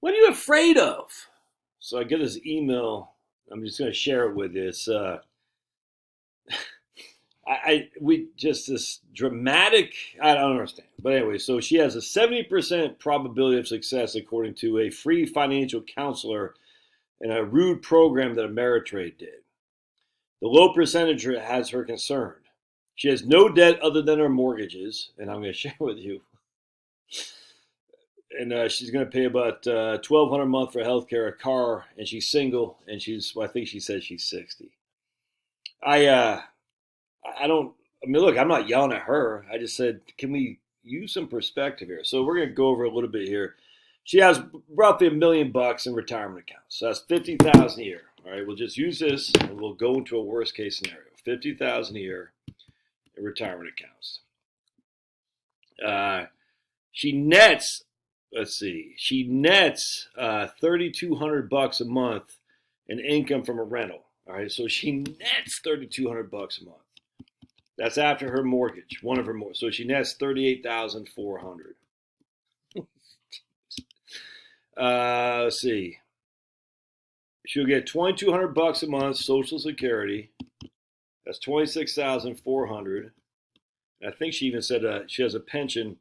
What are you afraid of? So I get this email. I'm just going to share it with you. It's we just this dramatic. I don't understand, but anyway. So she has a 70% probability of success according to a free financial counselor in a rude program that Ameritrade did. The low percentage has her concerned. She has no debt other than her mortgages, and I'm going to share with you. And she's going to pay about $1,200 a month for healthcare, a car, and she's single, and I think she says she's 60. I don't. I mean, look, I'm not yelling at her. I just said, can we use some perspective here? So we're going to go over a little bit here. She has roughly $1 million in retirement accounts, so that's $50,000 a year. All right, we'll just use this, and we'll go into a worst case scenario: $50,000 a year in retirement accounts. She nets. Let's see. She nets $3,200 a month in income from a rental. All right, so she nets $3,200 a month. That's after her mortgage, one of her mortgages. So she nets $38,400. Let's see. She'll get $2,200 a month Social Security. That's $26,400. I think she even said she has a pension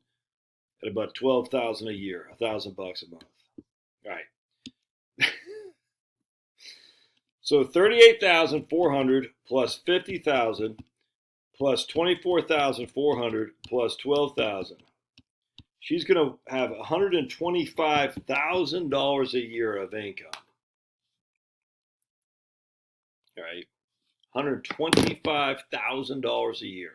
at about $12,000 a year, $1,000 a month. All right. So $38,400 plus $50,000 plus $24,400 plus $12,000. She's going to have $125,000 a year of income. All right, $125,000 a year,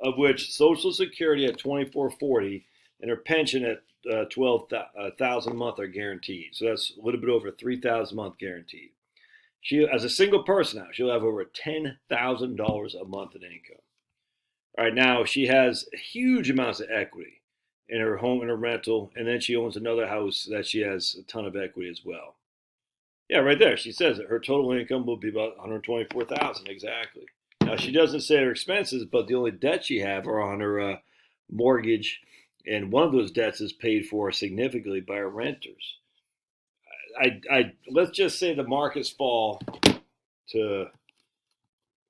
of which Social Security at $2,440 and her pension at $12,000 a month are guaranteed. So that's a little bit over $3,000 a month guaranteed. She, as a single person now, she'll have over $10,000 a month in income. All right, now she has huge amounts of equity in her home and her rental, and then she owns another house that she has a ton of equity as well. Yeah, right there. She says that her total income will be about $124,000 exactly. Now she doesn't say her expenses, but the only debts she have are on her mortgage, and one of those debts is paid for significantly by her renters. Let's just say the markets fall to,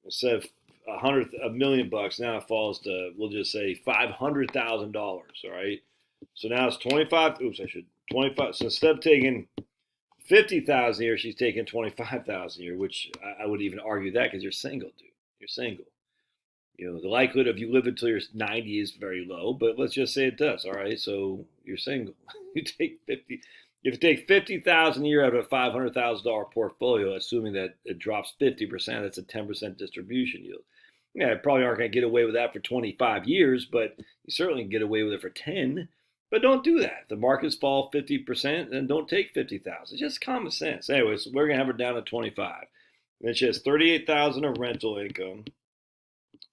instead of $1 million, now it falls to, we'll just say $500,000. All right. So now it's 25. Oops, I should 25. So instead of taking $50,000 a year, she's taking $25,000 a year, which I would even argue that because you're single, dude. You're single. You know, the likelihood of you live until you're 90 is very low, but let's just say it does. All right. So you're single. You take 50. If you take $50,000 a year out of a $500,000 portfolio, assuming that it drops 50%, that's a 10% distribution yield. Yeah, probably aren't going to get away with that for 25 years, but you certainly can get away with it for 10. But don't do that. If the markets fall 50%, then don't take 50,000. It's just common sense. Anyway, so we're going to have her down to 25. And then she has 38,000 of rental income,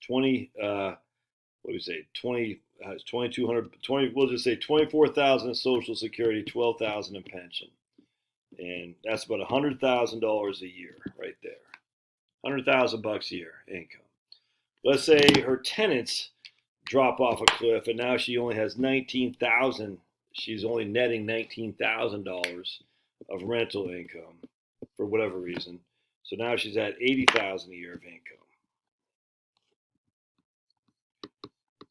20. What do we say? 2,200. We'll just say 24,000 in Social Security, 12,000 in pension, and that's about $100,000 a year right there. $100,000 a year income. Let's say her tenants drop off a cliff, and now she only has 19,000. She's only netting $19,000 of rental income for whatever reason. So now she's at 80,000 a year of income.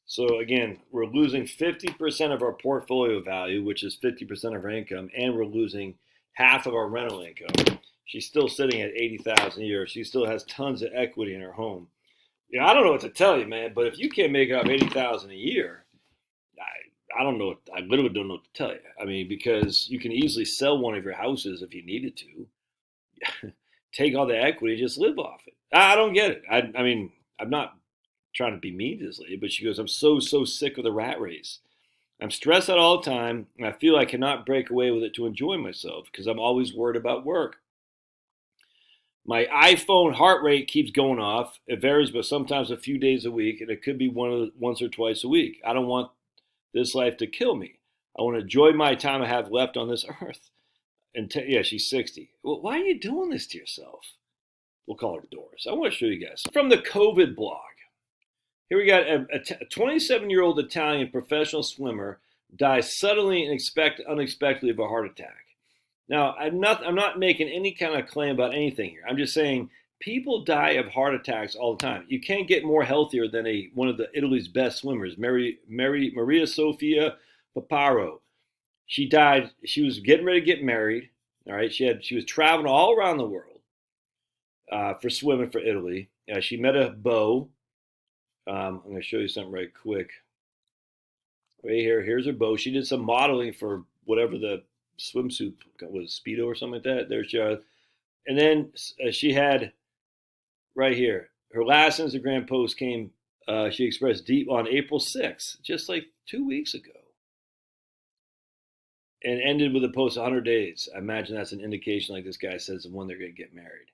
So again, we're losing 50% of our portfolio value, which is 50% of our income, and we're losing half of our rental income. She's still sitting at 80,000 a year. She still has tons of equity in her home. You know, I don't know what to tell you, man, but if you can't make up 80,000 a year, I don't know. I literally don't know what to tell you. I mean, because you can easily sell one of your houses if you needed to. Take all the equity, just live off it. I don't get it. I mean, I'm not trying to be mean to this lady, but she goes, I'm so sick of the rat race. I'm stressed out all the time, and I feel I cannot break away with it to enjoy myself because I'm always worried about work. My iPhone heart rate keeps going off. It varies, but sometimes a few days a week, and it could be once or twice a week. I don't want this life to kill me. I want to enjoy my time I have left on this earth. And yeah, she's 60. Well, why are you doing this to yourself? We'll call her Doris. I want to show you guys from the COVID blog. Here we got a 27-year-old Italian professional swimmer dies suddenly and unexpectedly of a heart attack. Now, I'm not making any kind of claim about anything here. I'm just saying people die of heart attacks all the time. You can't get more healthier than one of the Italy's best swimmers, Maria Sofia Paparo. She died. She was getting ready to get married. All right, she was traveling all around the world for swimming for Italy. She met a beau. I'm going to show you something right quick. Right here, here's her beau. She did some modeling for whatever the swimsuit was, Speedo or something like that. There's and then she had right here her last Instagram post came. She expressed deep on April 6th, just like 2 weeks ago, and ended with a post 100 days. I imagine that's an indication, like this guy says, of when they're going to get married.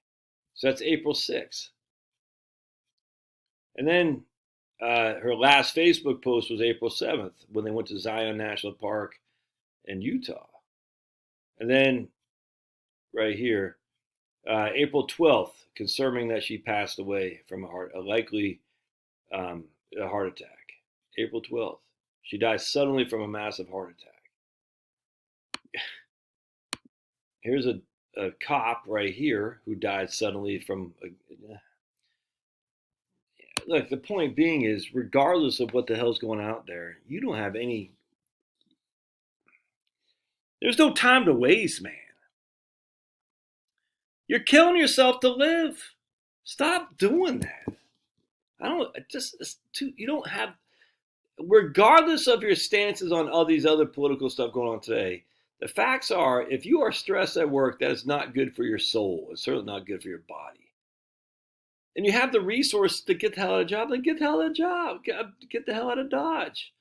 So that's April 6th. And then her last Facebook post was April 7th when they went to Zion National Park in Utah. And then right here, April 12th, confirming that she passed away from a likely a heart attack. April 12th. She died suddenly from a massive heart attack. Here's a cop right here who died suddenly from look, the point being is, regardless of what the hell's going out there, you don't have any. There's no time to waste, man. You're killing yourself to live. Stop doing that. I don't. It's too. You don't have. Regardless of your stances on all these other political stuff going on today, the facts are, if you are stressed at work, that is not good for your soul. It's certainly not good for your body. And you have the resource to get the hell out of a job, then get the hell out of a job. Get the hell out of Dodge.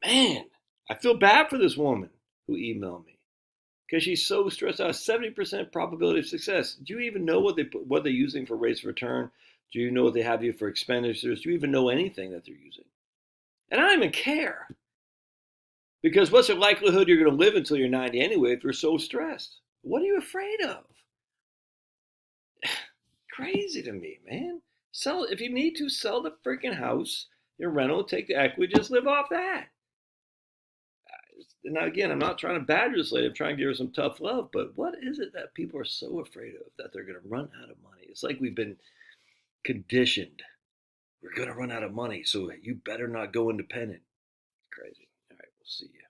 Man, I feel bad for this woman who emailed me because she's so stressed out. 70% probability of success. Do you even know what they're using for rates of return? Do you know what they have you for expenditures? Do you even know anything that they're using? And I don't even care. Because what's the likelihood you're going to live until you're 90 anyway if you're so stressed? What are you afraid of? Crazy to me, man. Sell, if you need to, sell the freaking house, your rental, take the equity, just live off that. Now, again, I'm not trying to badger this lady. I'm trying to give her some tough love. But what is it that people are so afraid of, that they're going to run out of money? It's like we've been conditioned. We're going to run out of money, so you better not go independent. Crazy. All right, we'll see you.